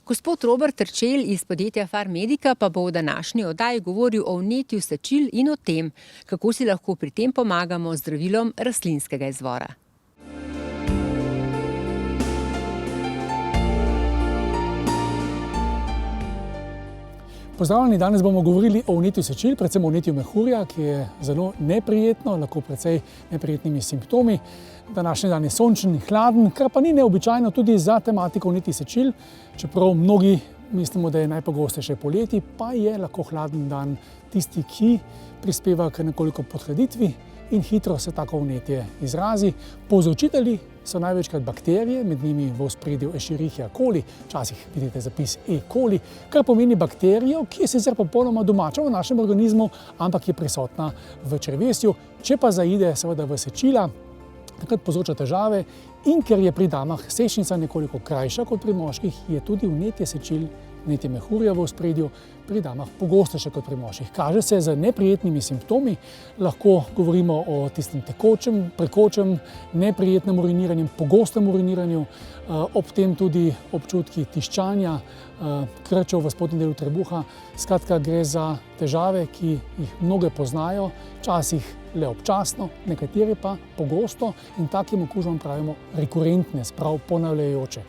Gospod Robert Terčelj iz podjetja Farmedika pa bo v današnji oddaji govoril o vnetju sečil in o tem, kako si lahko pri tem pomagamo z zdravilom rastlinskega izvora. Pozdravljeni, danes bomo govorili o vnetju sečil, predvsem o vnetju mehurja, ki je zelo neprijetno, lahko precej neprijetnimi simptomi. Današnji dan je sončen in hladen, kar pa ni neobičajno tudi za tematiko vnetja sečil, čeprav mnogi mislimo, da je najpogostejše poleti, pa je lahko hladen dan tisti, ki prispeva k nekoliko podhladitvi in hitro se tako vnetje izrazi. Povzročitelji so največkrat bakterije, med njimi v ospredju Escherichia coli, včasih vidite zapis E. coli, kar pomeni bakterijo, ki je sicer popolnoma domača v našem organizmu, ampak je prisotna v črevesju. Če pa zaide seveda v sečila, takrat povzroča težave in ker je pri damah sečnica nekoliko krajša kot pri moških, je tudi vnetje sečil, vnetje mehurja v ospredju pri damah pogostejše kot pri moških. Kaže se z neprijetnimi simptomi, lahko govorimo o tistem tekočem, prekočem, neprijetnem uriniranju, pogostem uriniranju, ob tem tudi občutki tiščanja, krčev v spodnjem delu trebuha. Skratka, gre za težave, ki jih mnoge poznajo, včasih le občasno, nekateri pa pogosto in takim okužbam pravimo rekurentne, sprav ponavljajoče.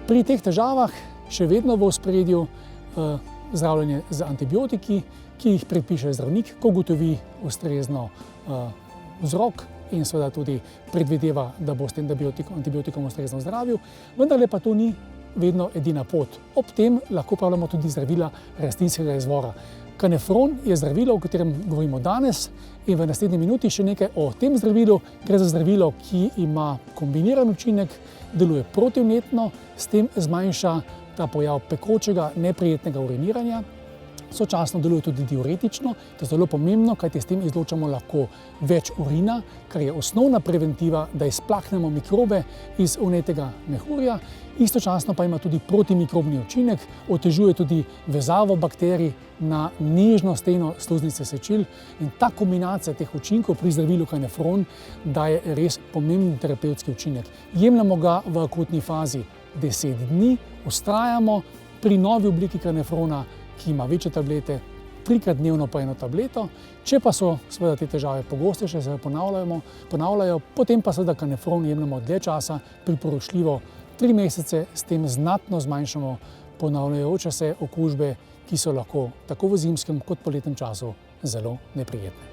Pri teh težavah še vedno v ospredju zdravljenje z antibiotiki, ki jih predpiše zdravnik, ko ugotovi ustrezno vzrok in seveda tudi predvideva, da bo s tem antibiotikom ustrezno zdravil, vendar pa to ni vedno edina pot. Ob tem lahko uporabljamo tudi zdravila rastlinskega izvora. Kanefron je zdravilo, o katerem govorimo danes, in v naslednji minuti še nekaj o tem zdravilu. Gre za zdravilo, ki ima kombiniran učinek, deluje protivnetno, s tem zmanjša ta pojav pekočega, neprijetnega uriniranja. Sočasno deluje tudi diuretično, to je zelo pomembno, kajti s tem izločamo lahko več urina, kar je osnovna preventiva, da izplaknemo mikrobe iz vnetega mehurja. Istočasno pa ima tudi protimikrobni učinek, otežuje tudi vezavo bakterij na nežno steno sluznice sečil in ta kombinacija teh učinkov pri zdravilu kanefron daje res pomemben terapevtski učinek. Jemljemo ga v akutni fazi 10 dni, vztrajamo pri novi obliki kanefrona, ki ima večje tablete, 3-krat dnevno po eno tableto. Če pa so seveda te težave pogostejše, se ponavljajo, potem pa seveda kanefron jemljemo dlje časa, priporočljivo 3 mesece, s tem znatno zmanjšamo ponavljajoče se okužbe, ki so lahko tako v zimskem kot poletnem času zelo neprijetne.